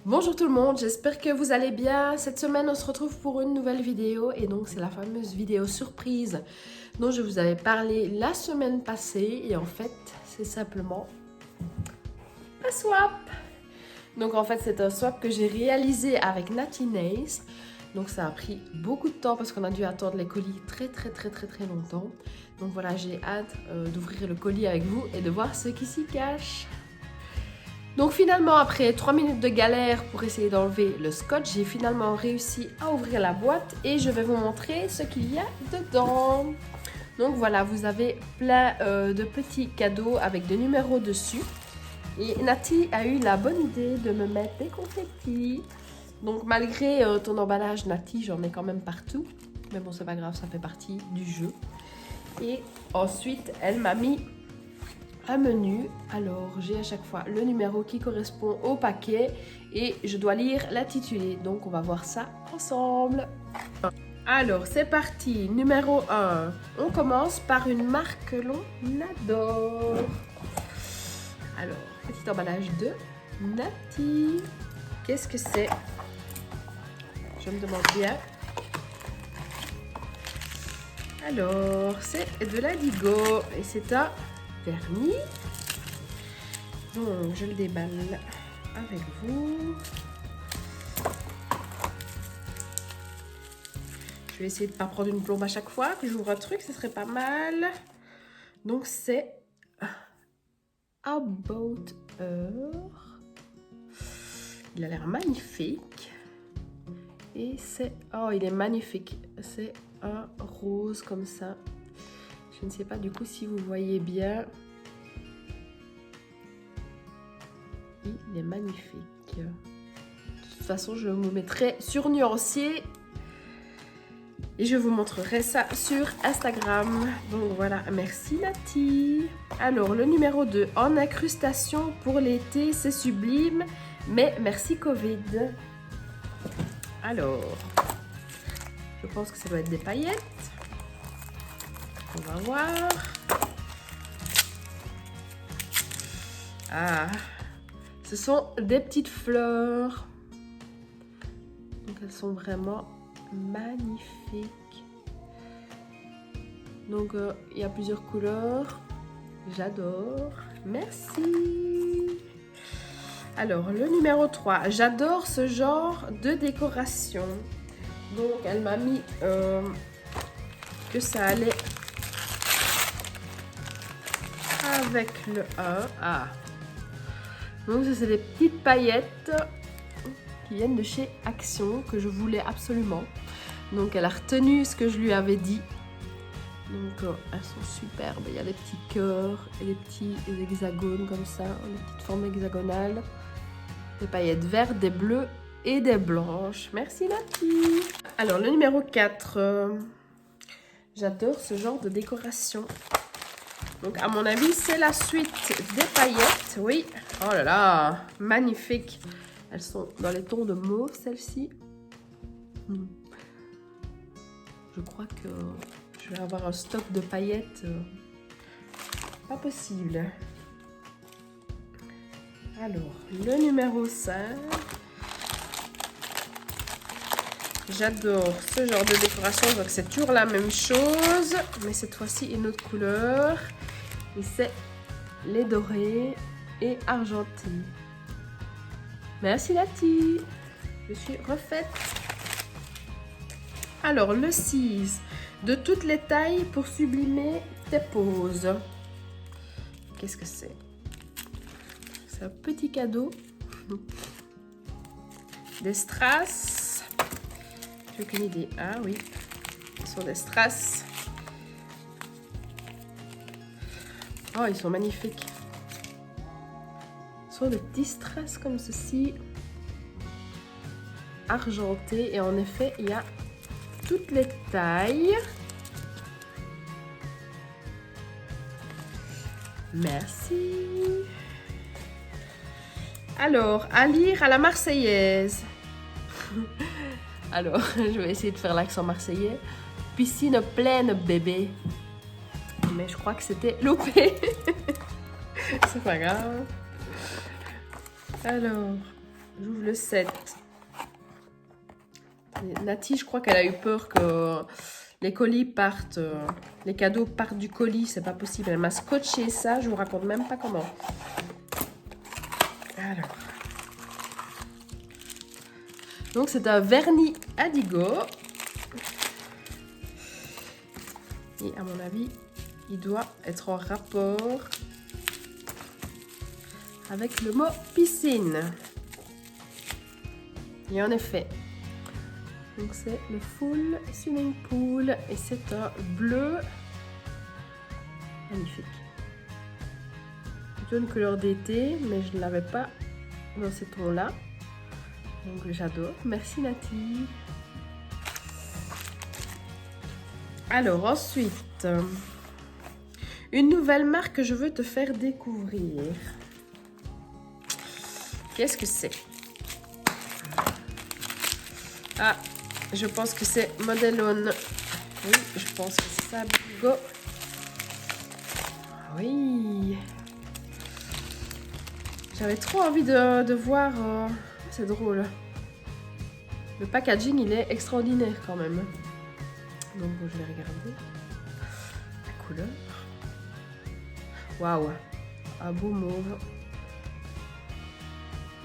Bonjour tout le monde, j'espère que vous allez bien. Cette semaine, on se retrouve pour une nouvelle vidéo et donc c'est la fameuse vidéo surprise dont je vous avais parlé la semaine passée et en fait, c'est simplement un swap. Donc en fait, c'est un swap que j'ai réalisé avec Natty Nails. Donc ça a pris beaucoup de temps parce qu'on a dû attendre les colis très longtemps. Donc voilà, j'ai hâte d'ouvrir le colis avec vous et de voir ce qui s'y cache. Donc finalement, après 3 minutes de galère pour essayer d'enlever le scotch, j'ai finalement réussi à ouvrir la boîte et je vais vous montrer ce qu'il y a dedans. Donc voilà, vous avez plein de petits cadeaux avec des numéros dessus. Et Natty a eu la bonne idée de me mettre des confettis. Donc malgré ton emballage Natty, j'en ai quand même partout. Mais bon, c'est pas grave, ça fait partie du jeu. Et ensuite, elle m'a mis un menu. Alors, j'ai à chaque fois le numéro qui correspond au paquet et je dois lire l'intitulé. Donc, on va voir ça ensemble. Alors, c'est parti. Numéro 1. On commence par une marque que l'on adore. Alors, petit emballage de Natty. Qu'est-ce que c'est? Je me demande bien. Alors, c'est de l'indigo et c'est un vernis. Donc, je le déballe avec vous. Je vais essayer de ne pas prendre une plombe à chaque fois que j'ouvre un truc, ce serait pas mal. Donc, c'est About Her. Il a l'air magnifique. Et c'est... Oh, il est magnifique. C'est un rose comme ça. Je ne sais pas du coup si vous voyez bien. Il est magnifique. De toute façon, je vous mettrai sur nuancier et je vous montrerai ça sur Instagram. Donc voilà, merci Natty. Alors, le numéro 2, en incrustation pour l'été, c'est sublime, mais merci Covid. Alors, je pense que ça doit être des paillettes. On va voir. Ah, ce sont des petites fleurs. Donc elles sont vraiment magnifiques. Donc il y a plusieurs couleurs. J'adore. Merci. Alors le numéro 3. J'adore ce genre de décoration. Donc elle m'a mis que ça allait avec le 1. Ah. Donc ça c'est des petites paillettes qui viennent de chez Action que je voulais absolument. Donc elle a retenu ce que je lui avais dit. Donc elles sont superbes. Il y a des petits cœurs et des petits hexagones comme ça, des petites formes hexagonales. Des paillettes vertes, des bleues et des blanches. Merci Natty. Alors le numéro 4. J'adore ce genre de décoration. Donc à mon avis c'est la suite des paillettes. Oui. Oh là là, magnifique. Elles sont dans les tons de mauve, celles-ci. Je crois que je vais avoir un stock de paillettes. Pas possible. Alors, le numéro 5. J'adore ce genre de décoration. Donc c'est toujours la même chose. Mais cette fois-ci, une autre couleur. Et c'est les dorés et argentés. Merci Natty. Je suis refaite. Alors, le 6. De toutes les tailles pour sublimer tes poses. Qu'est-ce que c'est? C'est un petit cadeau. Des strass. J'ai aucune idée. Ah oui. Ce sont des strass. Oh, ils sont magnifiques. Ce sont des petits strass comme ceci. Argentés. Et en effet, il y a toutes les tailles. Merci. Alors, à lire à la Marseillaise. Alors, je vais essayer de faire l'accent marseillais. Piscine pleine, bébé. Mais je crois que c'était loupé. C'est pas grave. Alors, J'ouvre le 7. Nati, je crois qu'elle a eu peur que les colis partent, les cadeaux partent du colis. C'est pas possible. Elle m'a scotché ça. Je vous raconte même pas comment. Alors. Donc, c'est un vernis Adigo. Et à mon avis, il doit être en rapport avec le mot piscine. Et en effet, donc c'est le full swimming pool et c'est un bleu magnifique. Plutôt une couleur d'été, mais je ne l'avais pas dans ces tons-là. Donc j'adore. Merci Nati. Alors ensuite, une nouvelle marque que je veux te faire découvrir. Qu'est-ce que c'est? Ah, je pense que c'est Modelone. Oui, je pense que c'est ça. Go. Oui. J'avais trop envie de voir. C'est drôle. Le packaging, il est extraordinaire quand même. Donc, je vais regarder. La couleur. Waouh. Un beau mauve.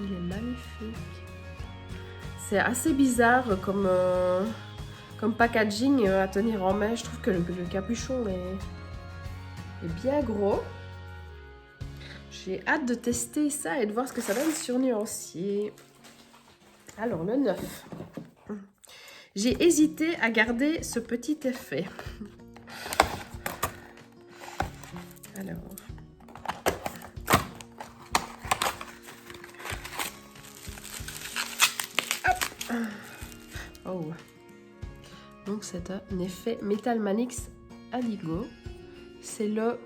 Il est magnifique. C'est assez bizarre comme packaging à tenir en main. Je trouve que le capuchon est bien gros. J'ai hâte de tester ça et de voir ce que ça donne sur nuancier. Alors, le 9. J'ai hésité à garder ce petit effet. Alors. Hop. Oh. Donc, c'est un effet Metal Manix Adigo. C'est le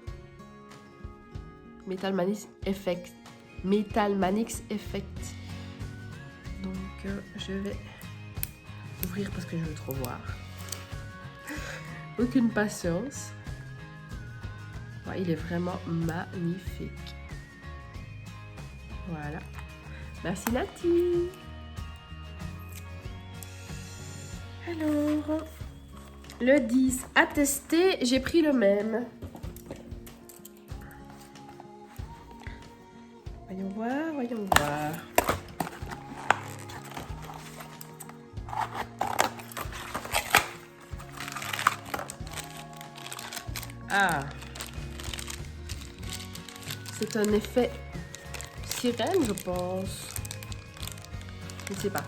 Metal Manix Effect. Metal Manix Effect. Donc, je vais ouvrir parce que je veux trop voir. Aucune patience. Ouais, il est vraiment magnifique. Voilà. Merci Nati. Alors, le 10 à tester, j'ai pris le même. Voyons voir, voyons voir. Ah, c'est un effet sirène, je pense. Je ne sais pas.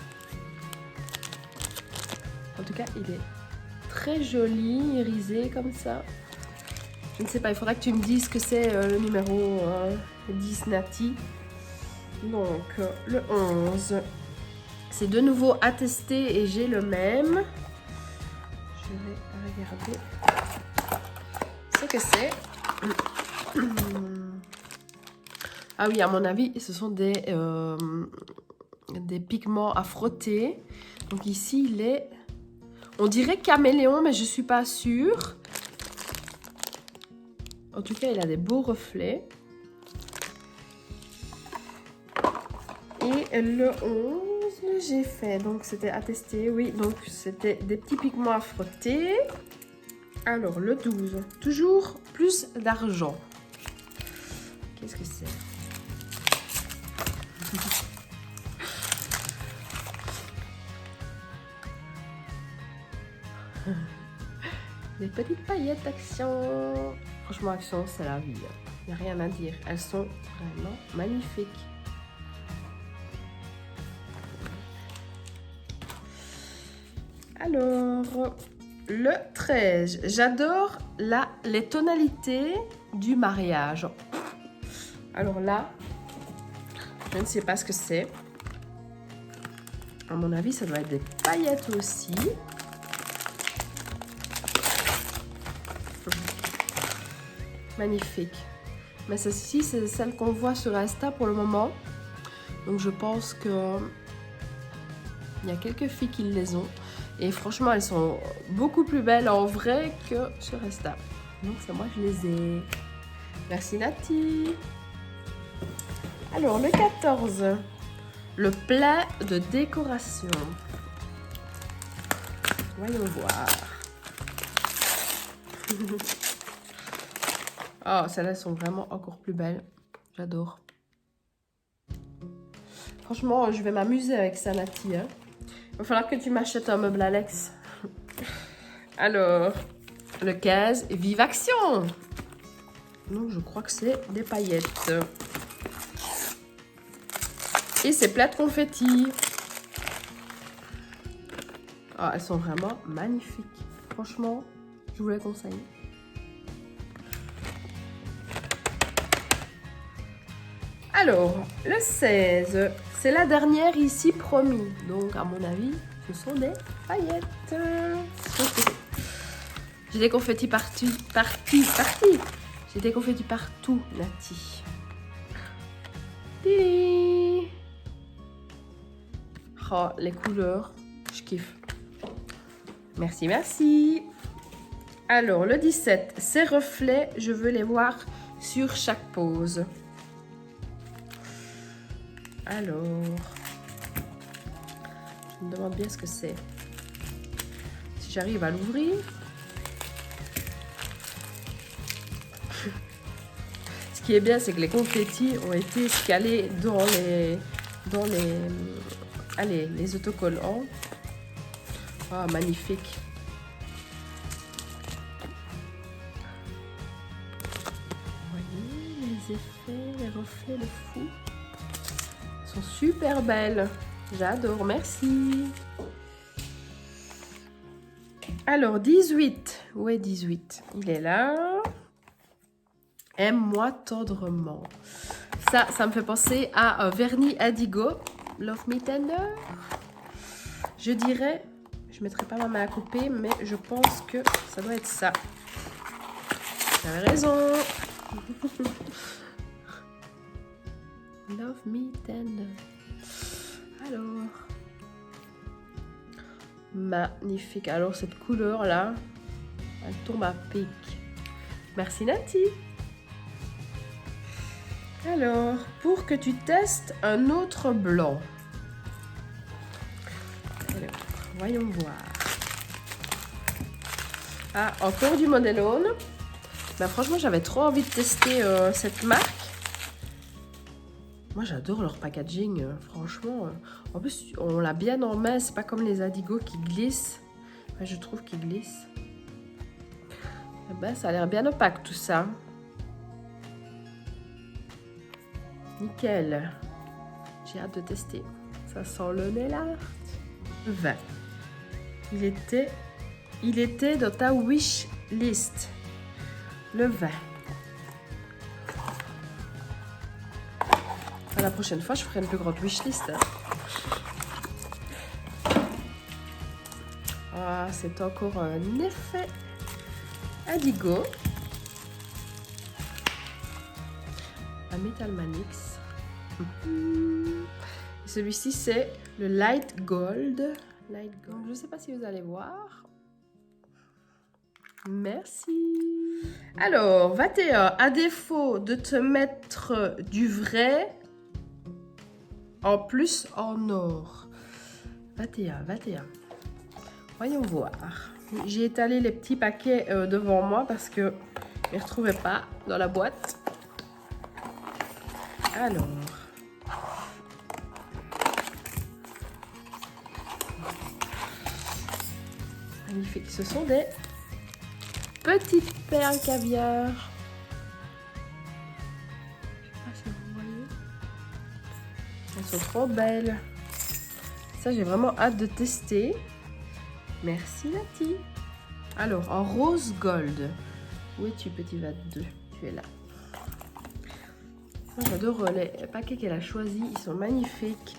En tout cas, il est très joli, irisé comme ça. Je ne sais pas, il faudra que tu me dises que c'est le numéro 10 Nati. Donc, le 11. C'est de nouveau à tester et j'ai le même. Je vais regarder ce que c'est. Ah oui, à mon avis, ce sont des pigments à frotter. Donc ici, il est... On dirait caméléon, mais je ne suis pas sûre. En tout cas, il a des beaux reflets. Et le 11, j'ai fait. Donc, c'était à tester. Oui, donc c'était des petits pigments à frotter. Alors, le 12. Toujours plus d'argent. Qu'est-ce que c'est? Des petites paillettes Action. Franchement, Action, c'est la vie. Il n'y a rien à dire. Elles sont vraiment magnifiques. Alors, le 13. J'adore les tonalités du mariage. Alors là, je ne sais pas ce que c'est. À mon avis, ça doit être des paillettes aussi. Magnifique. Mais celle-ci, c'est celle qu'on voit sur Insta pour le moment. Donc je pense que il y a quelques filles qui les ont. Et franchement, elles sont beaucoup plus belles en vrai que sur Insta. Donc c'est moi, je les ai. Merci Nati. Alors le 14. le plat de décoration. Voyons voir. Oh, celles-là sont vraiment encore plus belles. J'adore. Franchement, je vais m'amuser avec ça, Nati. Hein. Il va falloir que tu m'achètes un meuble Alex. Alors, le 15, Vive Action. Non, je crois que c'est des paillettes. Et c'est plein de confettis. Oh, elles sont vraiment magnifiques. Franchement, je vous les conseille. Alors, le 16, c'est la dernière ici promis. Donc, à mon avis, ce sont des paillettes. J'ai des confettis partout. J'ai des confettis partout, Nati. Tili. Oh, les couleurs, je kiffe. Merci, merci. Alors, le 17, ces reflets, je veux les voir sur chaque pose. Alors, je me demande bien ce que c'est. Si j'arrive à l'ouvrir. Ce qui est bien, c'est que les confettis ont été calés dans les autocollants. Ah, magnifique. Vous voyez les effets, les reflets, le fou. Elles sont super belles. J'adore, merci. Alors, 18. Où est 18? Il est là. Aime-moi tendrement. Ça me fait penser à un vernis Indigo. Love Me Tender. Je dirais, je ne mettrai pas ma main à couper, mais je pense que ça doit être ça. J'avais raison. Love Me Tender. Alors. Magnifique. Alors, cette couleur-là, elle tombe à pic. Merci, Nati. Alors, pour que tu testes un autre blanc. Alors, voyons voir. Ah, encore du Modelone. Ben, franchement, j'avais trop envie de tester cette marque. Moi, j'adore leur packaging. Franchement, en plus, on l'a bien en main. C'est pas comme les Indigo qui glissent. Enfin, je trouve qu'ils glissent. Eh ben, ça a l'air bien opaque, tout ça. Nickel. J'ai hâte de tester. Ça sent le nail art. 20. Il était dans ta wish list. Le 20. Enfin, la prochaine fois, je ferai une plus grande wish list. Hein. Ah, c'est encore un effet Indigo. Un Metal Manix. Celui-ci, c'est le Light Gold. Light Gold. Je ne sais pas si vous allez voir. Merci. Alors, 21. À défaut de te mettre du vrai, en plus en or. 21. Voyons voir. J'ai étalé les petits paquets devant moi parce que je ne les retrouvais pas dans la boîte. Alors. Magnifique. Ce sont des petites perles caviar. Je sais pas si vous voyez. Elles sont trop belles. Ça, j'ai vraiment hâte de tester. Merci, Nati. Alors, en rose gold. Où es-tu, petit 22? Tu es là. J'adore les paquets qu'elle a choisis. Ils sont magnifiques.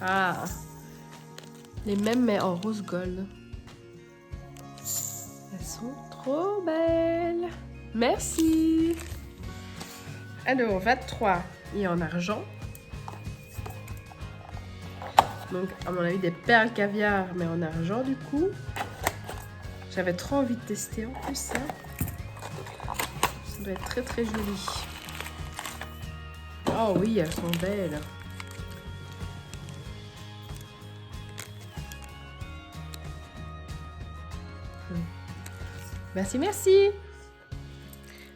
Ah, les mêmes mais en rose gold. Elles sont trop belles. Merci. Alors, 23 et en argent. Donc, à mon avis, des perles caviar, mais en argent du coup. J'avais trop envie de tester en plus ça. Ça doit être très très joli. Oh oui, elles sont belles. Merci, merci.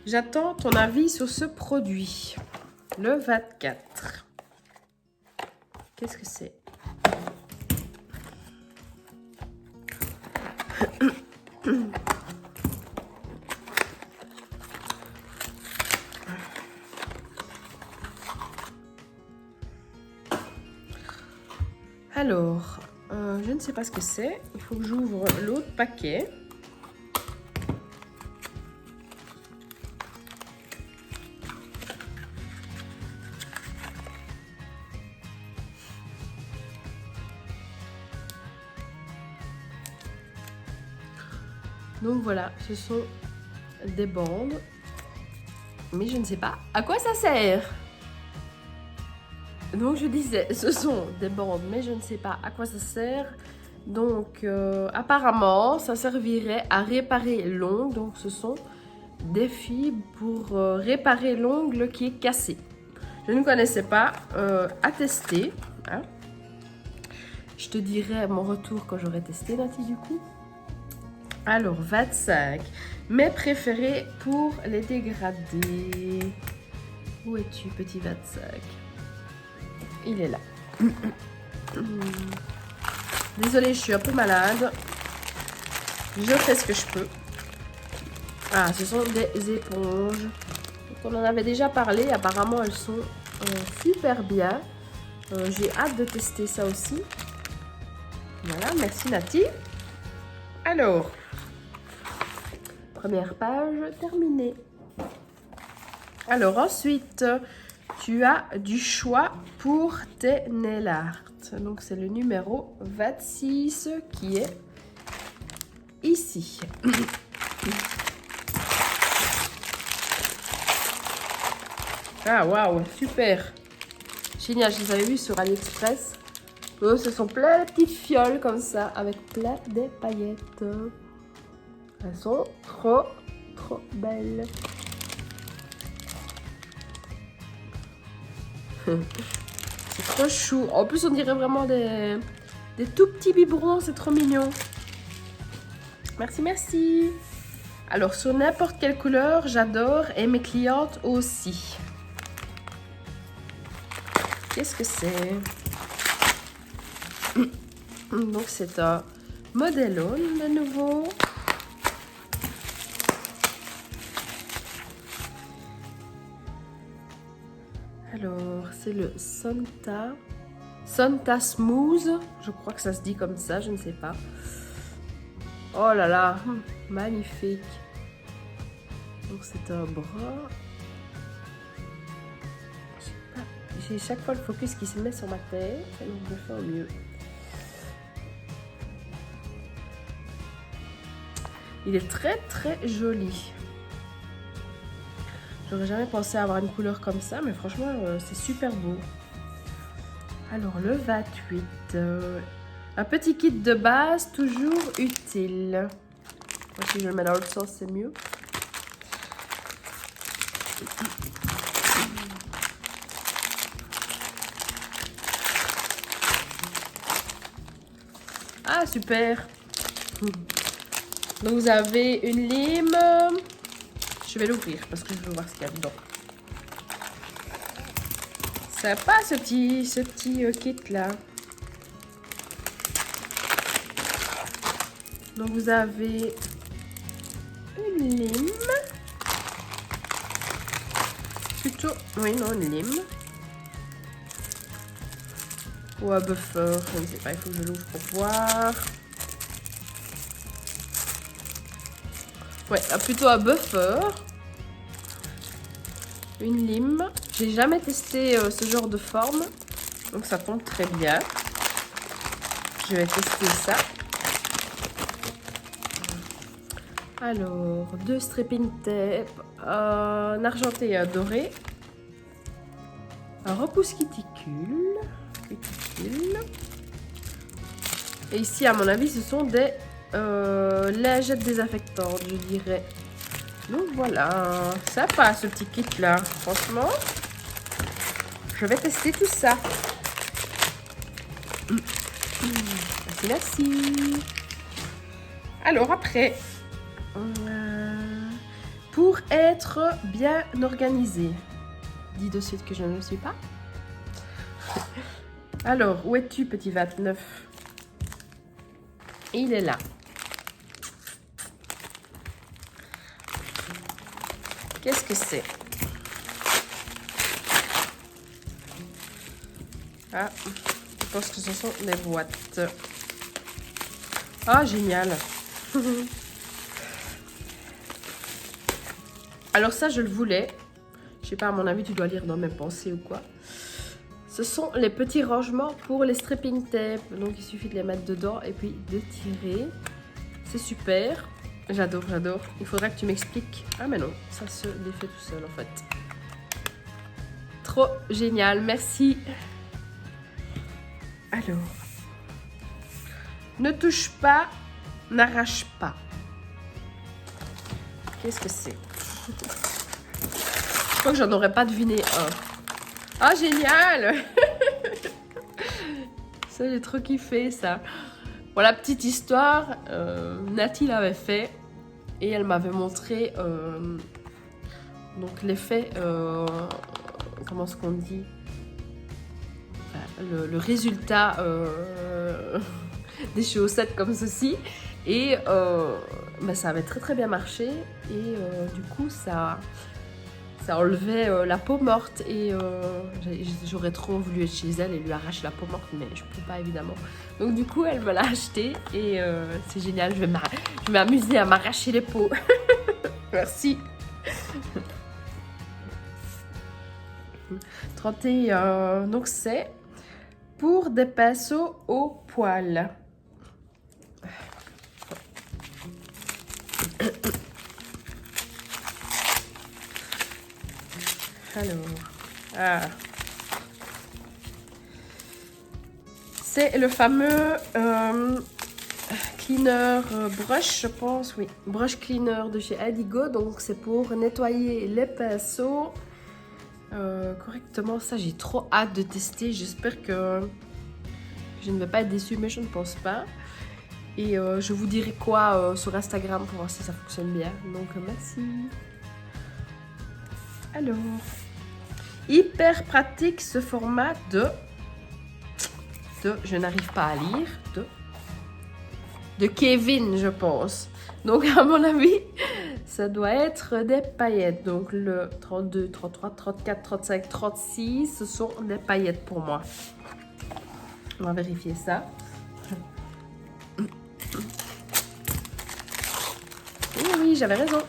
J'attends ton avis sur ce produit. Le 24. Qu'est-ce que c'est? Alors, je ne sais pas ce que c'est. Il faut que j'ouvre l'autre paquet. Donc voilà, ce sont des bandes. Mais je ne sais pas à quoi ça sert. Donc je disais, ce sont des bandes, mais je ne sais pas à quoi ça sert. Donc apparemment, ça servirait à réparer l'ongle. Donc ce sont des fibres pour réparer l'ongle qui est cassé. Je ne connaissais pas, à tester. Hein. Je te dirai mon retour quand j'aurai testé, Nati, du coup. Alors, 25. Mes préférés pour les dégradés. Où es-tu, petit 25? Il est là. Désolée, je suis un peu malade. Je fais ce que je peux. Ah, ce sont des éponges. Donc, on en avait déjà parlé. Apparemment, elles sont super bien. J'ai hâte de tester ça aussi. Voilà, merci Nati. Alors, première page terminée. Alors ensuite, tu as du choix pour tes nail art. Donc c'est le numéro 26 qui est ici. Ah waouh, super. Génial, je les avais vus sur AliExpress. Ce sont plein de petites fioles comme ça, avec plein de paillettes. Elles sont trop belles. C'est trop chou. En plus, on dirait vraiment des tout petits biberons. C'est trop mignon. Merci, merci. Alors, sur n'importe quelle couleur, j'adore. Et mes clientes aussi. Qu'est-ce que c'est? Donc, c'est un Modelon de nouveau. Alors, c'est le Sonta Smooth. Je crois que ça se dit comme ça, je ne sais pas. Oh là là, magnifique. Donc, c'est un bras. Je sais pas, j'ai chaque fois le focus qui se met sur ma tête. Donc, je fais au mieux. Il est très joli. J'aurais jamais pensé avoir une couleur comme ça, mais franchement, c'est super beau. Alors, le 28. Un petit kit de base, toujours utile. Moi, si je le mets dans l'autre sens, c'est mieux. Ah, super. Donc, vous avez une lime. Je vais l'ouvrir parce que je veux voir ce qu'il y a dedans. Sympa ce petit kit là. Donc vous avez une lime. Plutôt, oui non, une lime. Ou un buffer, je ne sais pas, il faut que je l'ouvre pour voir. Ouais, plutôt un buffer. Une lime. J'ai jamais testé ce genre de forme. Donc ça tombe très bien. Je vais tester ça. Alors, 2 stripping tape. Un argenté et un doré. Un repousse cuticule. Et ici, à mon avis, ce sont des lingettes désinfectantes, je dirais. Donc voilà, sympa ce petit kit là, franchement. je vais tester tout ça. Merci, merci. Alors après, pour être bien organisé, dis de suite que je ne le suis pas. Alors, où es-tu, petit 29? Il est là. Qu'est-ce que c'est? Ah, je pense que ce sont des boîtes. Ah, génial. Alors ça, je le voulais. Je sais pas, à mon avis, tu dois lire dans mes pensées ou quoi. Ce sont les petits rangements pour les stripping tape. Donc, il suffit de les mettre dedans et puis de tirer. C'est super. J'adore, j'adore. Il faudra que tu m'expliques. Ah, mais non, ça se défait tout seul, en fait. Trop génial, merci. Alors, ne touche pas, n'arrache pas. Qu'est-ce que c'est? Je crois que j'en aurais pas deviné un. Ah, génial. Ça, j'ai trop kiffé, ça. Pour la petite histoire, Nati l'avait fait et elle m'avait montré donc l'effet, comment est-ce qu'on dit, le résultat des chaussettes comme ceci. Et ça avait très bien marché et du coup ça enlevait la peau morte et j'aurais trop voulu être chez elle et lui arracher la peau morte, mais je peux pas évidemment. Donc du coup elle me l'a acheté et c'est génial, je vais m'amuser à m'arracher les peaux. Merci. 31, donc c'est pour des pinceaux au poil. Alors, c'est le fameux cleaner brush, je pense, oui, brush cleaner de chez Adigo. Donc c'est pour nettoyer les pinceaux correctement. Ça, j'ai trop hâte de tester. J'espère que je ne vais pas être déçue, mais je ne pense pas. Et je vous dirai quoi sur Instagram pour voir si ça fonctionne bien. Donc merci. Alors, hyper pratique ce format je n'arrive pas à lire, de Kevin, je pense. Donc à mon avis, ça doit être des paillettes. Donc le 32, 33, 34, 35, 36, ce sont des paillettes pour moi. On va vérifier ça. Oui, j'avais raison.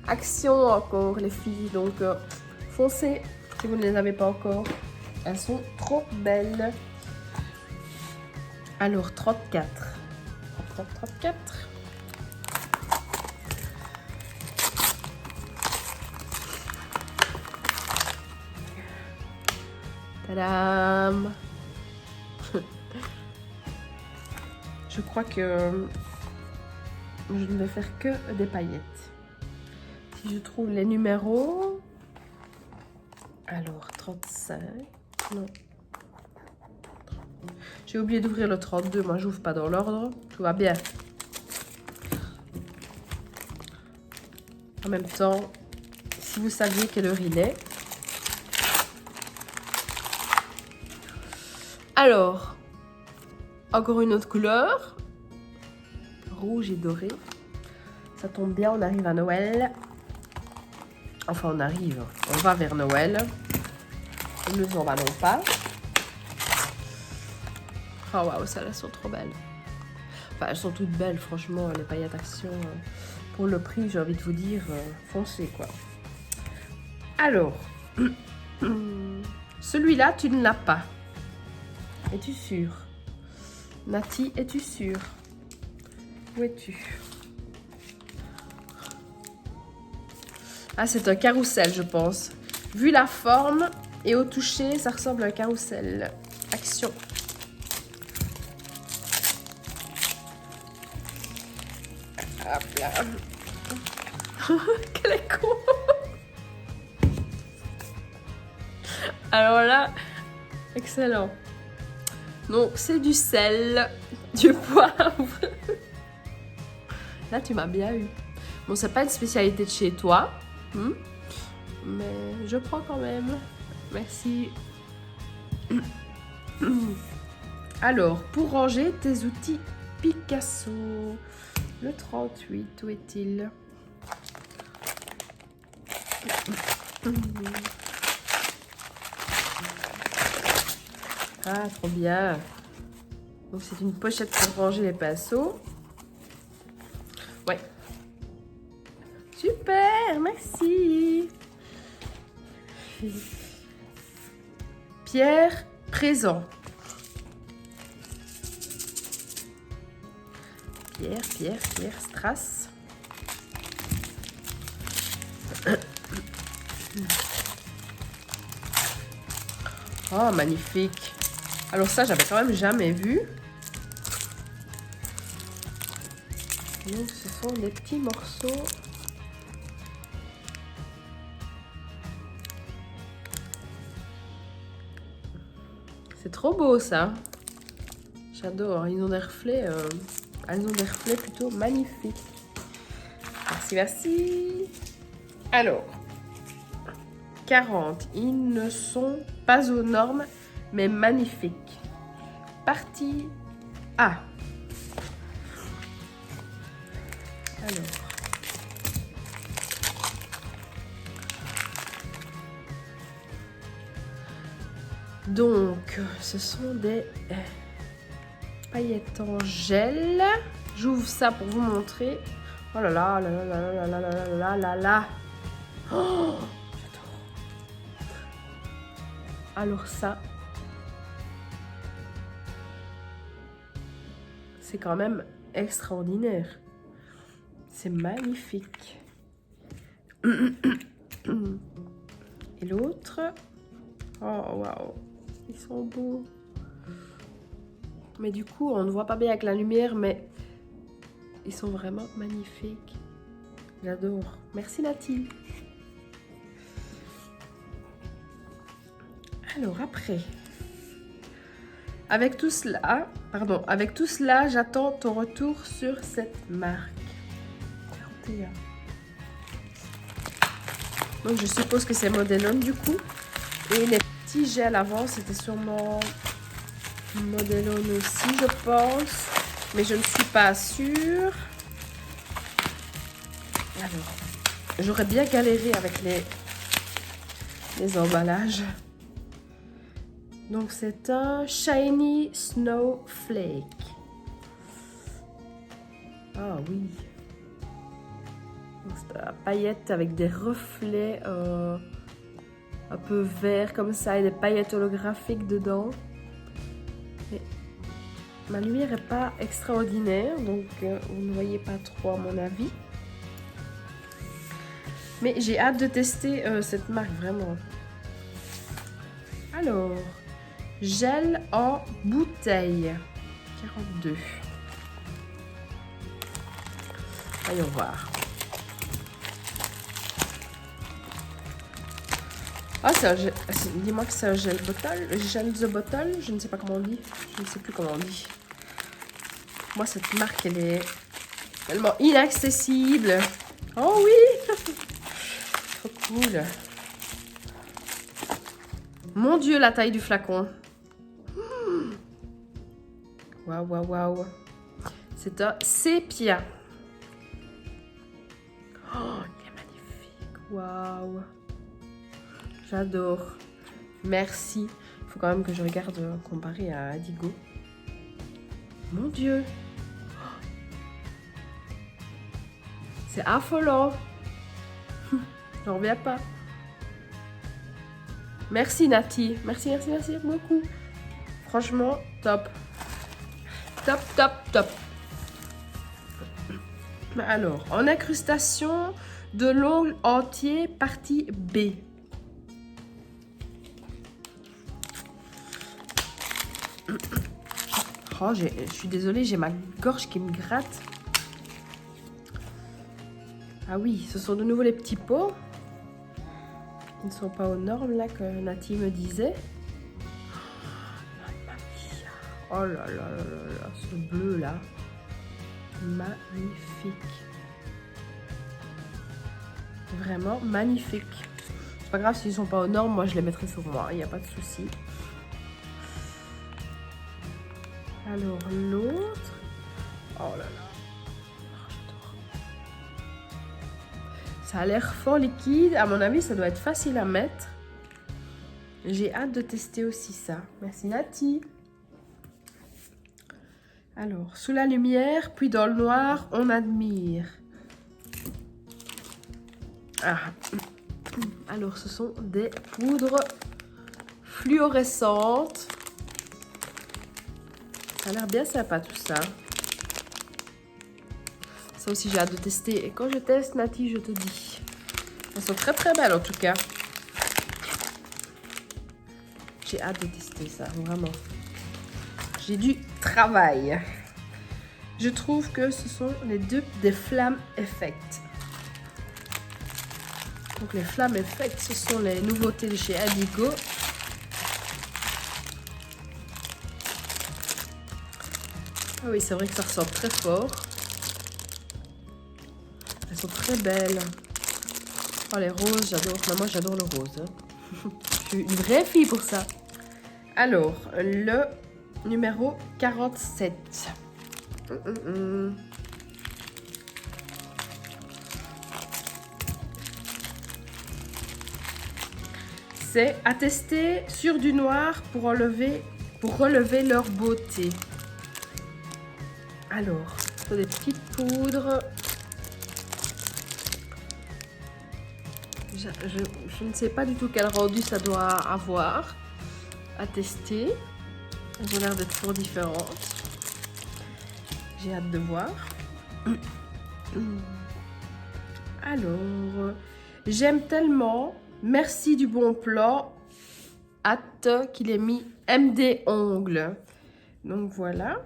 Action encore les filles, donc foncez si vous ne les avez pas encore. Elles sont trop belles. Alors 34. 34. Tadam. Je crois que je ne vais faire que des paillettes. Si je trouve les numéros. Alors 35. Non. J'ai oublié d'ouvrir le 32. Moi, j'ouvre pas dans l'ordre. Tout va bien. En même temps, si vous saviez quelle heure il est. Alors, encore une autre couleur. Rouge et doré. Ça tombe bien, on arrive à Noël. Enfin, on va vers Noël. Ne nous emballons pas. Oh waouh, celles-là sont trop belles. Enfin, elles sont toutes belles, franchement, les paillettes Action. Pour le prix, j'ai envie de vous dire, foncez quoi. Alors, celui-là, tu ne l'as pas. Es-tu sûre? Nati, es-tu sûre? Où es-tu? Ah, c'est un carrousel, je pense. Vu la forme et au toucher, ça ressemble à un carrousel. Action. Hop là. Quel est con. Alors là, excellent. Donc, c'est du sel, du poivre. Là, tu m'as bien eu. Bon, c'est pas une spécialité de chez toi, mais je prends quand même. Merci. Alors, pour ranger tes outils Picasso, le 38, où est-il? Ah, trop bien. Donc, c'est une pochette pour ranger les pinceaux. Ouais. Super, merci. Pierre présent. Pierre, strass. Oh, magnifique. Alors ça, j'avais quand même jamais vu. Donc, ce sont des petits morceaux. C'est trop beau, ça. J'adore. Ils ont des reflets... elles ont des reflets plutôt magnifiques. Merci, merci. Alors, 40. Ils ne sont pas aux normes, mais magnifiques. Partie A. Alors. Donc, ce sont des paillettes en gel. J'ouvre ça pour vous montrer. Oh là là, là là là là là là là là là. Oh, j'adore. Alors ça, c'est quand même extraordinaire. C'est magnifique. Et l'autre, oh waouh, ils sont beaux. Mais du coup, on ne voit pas bien avec la lumière, mais ils sont vraiment magnifiques. J'adore. Merci Nathalie. Alors après, avec tout cela, j'attends ton retour sur cette marque. 41. Donc je suppose que c'est Modelon du coup. Et les petits gels avant, c'était sûrement Modelon aussi, je pense. Mais je ne suis pas sûre. Alors, j'aurais bien galéré avec les emballages. Donc c'est un Shiny Snowflake. Ah oui. C'est la paillette avec des reflets un peu verts comme ça et des paillettes holographiques dedans. Et ma lumière n'est pas extraordinaire, donc vous ne voyez pas trop à mon avis. Mais j'ai hâte de tester cette marque vraiment. Alors, gel en bouteille. 42. Voyons voir. Ah, c'est un gel. Dis-moi que c'est un gel bottle. Gel the bottle. Je ne sais pas comment on dit. Je ne sais plus comment on dit. Moi, cette marque, elle est tellement inaccessible. Oh oui. Trop cool. Mon Dieu, la taille du flacon. Waouh, waouh, waouh. C'est un sépia. Oh, il est magnifique. Waouh. J'adore. Merci. Il faut quand même que je regarde comparé à Adigo. Mon Dieu. C'est affolant. J'en reviens pas. Merci Nati. Merci beaucoup. Franchement, top. Top, top, top. Alors, en incrustation de l'ongle entier, partie B. Oh, je suis désolée, j'ai ma gorge qui me gratte. Ah oui, ce sont de nouveau les petits pots. Ils ne sont pas aux normes là que Nati me disait. Oh là là là là là, ce bleu là. Magnifique. Vraiment magnifique. C'est pas grave s'ils sont pas aux normes, moi je les mettrai sur moi, il n'y a pas de souci. Alors l'autre. Oh là là. Ça a l'air fort liquide. À mon avis, ça doit être facile à mettre. J'ai hâte de tester aussi ça. Merci Nati. Alors, sous la lumière, puis dans le noir, on admire. Ah. Alors, ce sont des poudres fluorescentes. Ça a l'air bien sympa tout ça. Ça aussi, j'ai hâte de tester. Et quand je teste, Nati, je te dis. Elles sont très très belles en tout cas. J'ai hâte de tester ça, vraiment. J'ai du travail. Je trouve que ce sont les dupes des Flamme Effect. Donc les Flamme Effect, ce sont les nouveautés de chez Indigo. Ah oui, c'est vrai que ça ressort très fort. Elles sont très belles. Oh, les roses, j'adore. Moi, j'adore le rose. Je suis une vraie fille pour ça. Alors, le numéro 47. C'est à tester sur du noir pour relever leur beauté. Alors, c'est des petites poudres. Je ne sais pas du tout quel rendu ça doit avoir à tester. Elles ont l'air d'être fort différentes. J'ai hâte de voir. Alors, j'aime tellement. Merci du bon plan. Hâte qu'il ait mis MD ongles. Donc voilà.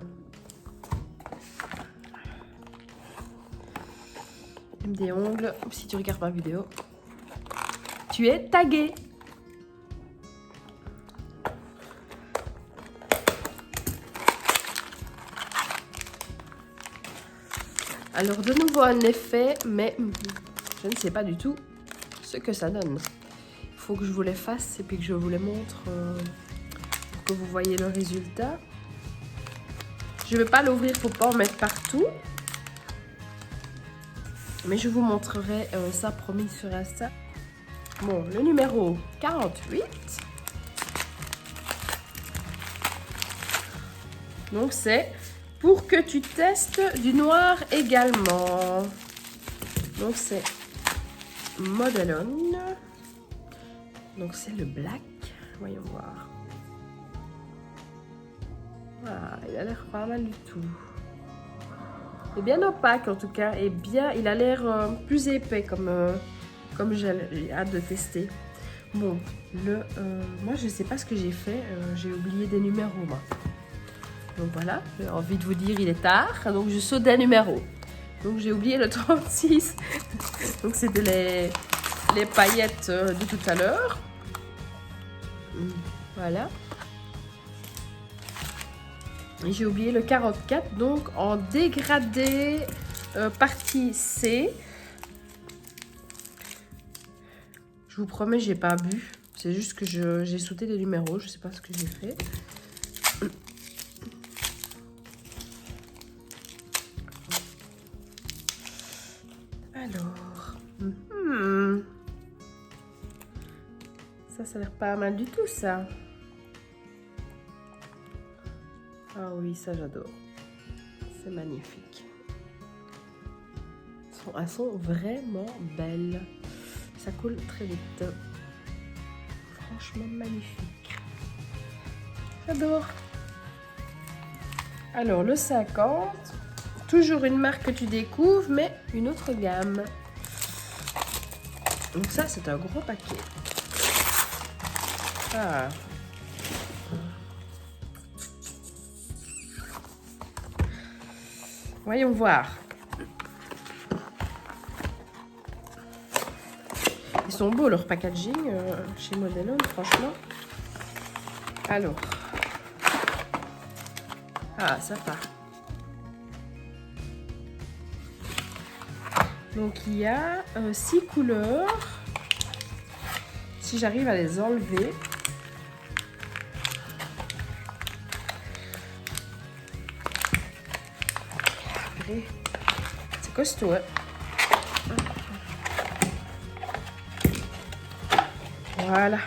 MD ongles. Si tu regardes ma vidéo, tu es tagué. Alors de nouveau un effet, mais je ne sais pas du tout ce que ça donne. Il faut que je vous les fasse et puis que je vous les montre pour que vous voyez le résultat. Je ne vais pas l'ouvrir pour ne pas en mettre partout. Mais je vous montrerai ça promis sur Insta. Bon, le numéro 48. Donc c'est pour que tu testes du noir également. Donc c'est Model On. Donc c'est le black. Voyons voir. Ah, il a l'air pas mal du tout. Il est bien opaque en tout cas. Et bien, il a l'air plus épais comme j'ai hâte de tester. Bon, moi je sais pas ce que j'ai fait. J'ai oublié des numéros moi. Donc voilà, j'ai envie de vous dire il est tard, donc je saute d'un numéro. Donc j'ai oublié le 36. Donc c'était les paillettes de tout à l'heure. Voilà. Et j'ai oublié le 44, donc en dégradé partie C. Je vous promets, j'ai pas bu. C'est juste que j'ai sauté des numéros, je sais pas ce que j'ai fait. Alors, ça a l'air pas mal du tout, ça. Ah oui, ça j'adore. C'est magnifique. Elles sont vraiment belles. Ça coule très vite. Franchement magnifique. J'adore. Alors, le 50. Toujours une marque que tu découvres, mais une autre gamme. Donc ça, c'est un gros paquet. Ah. Voyons voir. Ils sont beaux leur packaging chez Modelon, franchement. Alors. Ah, ça part. Donc il y a 6 couleurs. Si j'arrive à les enlever. C'est costaud, hein? Voilà.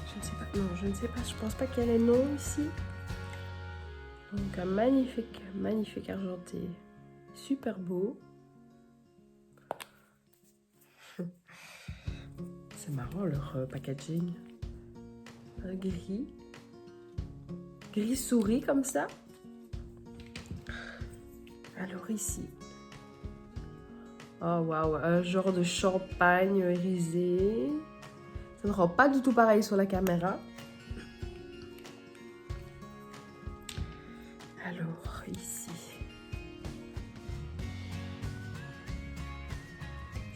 Je ne sais pas. Non, je ne sais pas. Je pense pas qu'il y a les noms ici. Donc un magnifique argenté. Super beau. C'est marrant leur packaging. Un gris. Gris souris comme ça. Alors ici. Oh waouh, un genre de champagne irisé. Ça ne rend pas du tout pareil sur la caméra. Alors ici.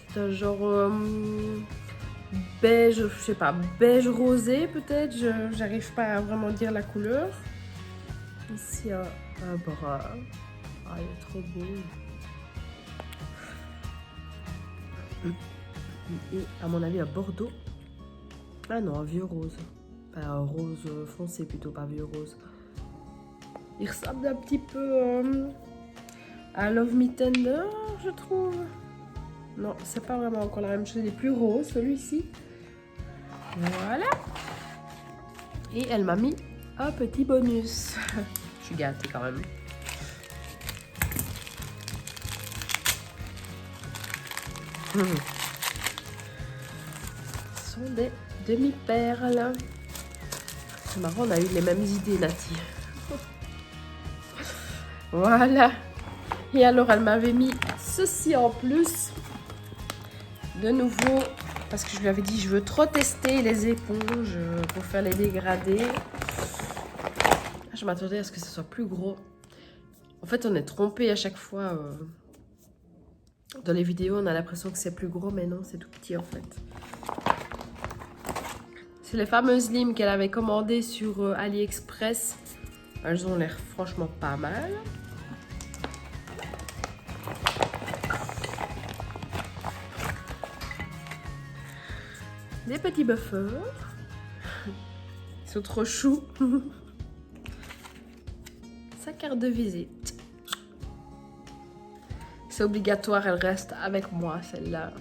C'est un genre beige, je sais pas, beige rosé peut-être. J'arrive pas à vraiment dire la couleur. Ici un brun. Ah, il est trop beau. Et à mon avis, un bordeaux. Ah non, un vieux rose. Enfin, un rose foncé plutôt, pas vieux rose. Il ressemble un petit peu à Love Me Tender, je trouve. Non, c'est pas vraiment encore la même chose. Il est plus rose, celui-ci. Voilà. Et elle m'a mis un petit bonus. Je suis gâtée quand même. Ce sont des demi-perles. C'est marrant, on a eu les mêmes idées, Nati. Voilà. Et alors, elle m'avait mis ceci en plus. De nouveau, parce que je lui avais dit, je veux trop tester les éponges pour faire les dégradés. Je m'attendais à ce que ce soit plus gros. En fait, on est trompé à chaque fois. Dans les vidéos, on a l'impression que c'est plus gros, mais non, c'est tout petit en fait. C'est les fameuses limes qu'elle avait commandées sur AliExpress. Elles ont l'air franchement pas mal. Des petits buffers. Ils sont trop choux. Sa carte de visite. C'est obligatoire, elle reste avec moi, celle-là.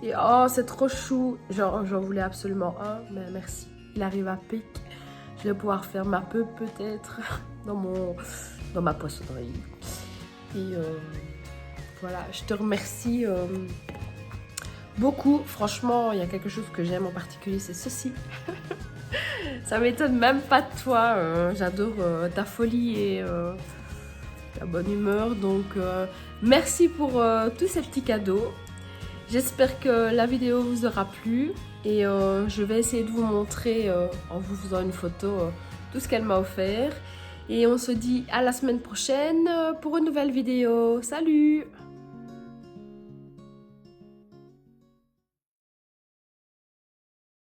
Et oh, c'est trop chou. J'en voulais absolument un, mais merci. Il arrive à pic. Je vais pouvoir faire ma pub peut-être dans ma poissonnerie. Et voilà, je te remercie beaucoup. Franchement, il y a quelque chose que j'aime en particulier, c'est ceci. Ça m'étonne même pas de toi. J'adore ta folie et ta bonne humeur. Donc, merci pour tous ces petits cadeaux. J'espère que la vidéo vous aura plu. Et je vais essayer de vous montrer, en vous faisant une photo, tout ce qu'elle m'a offert. Et on se dit à la semaine prochaine pour une nouvelle vidéo. Salut!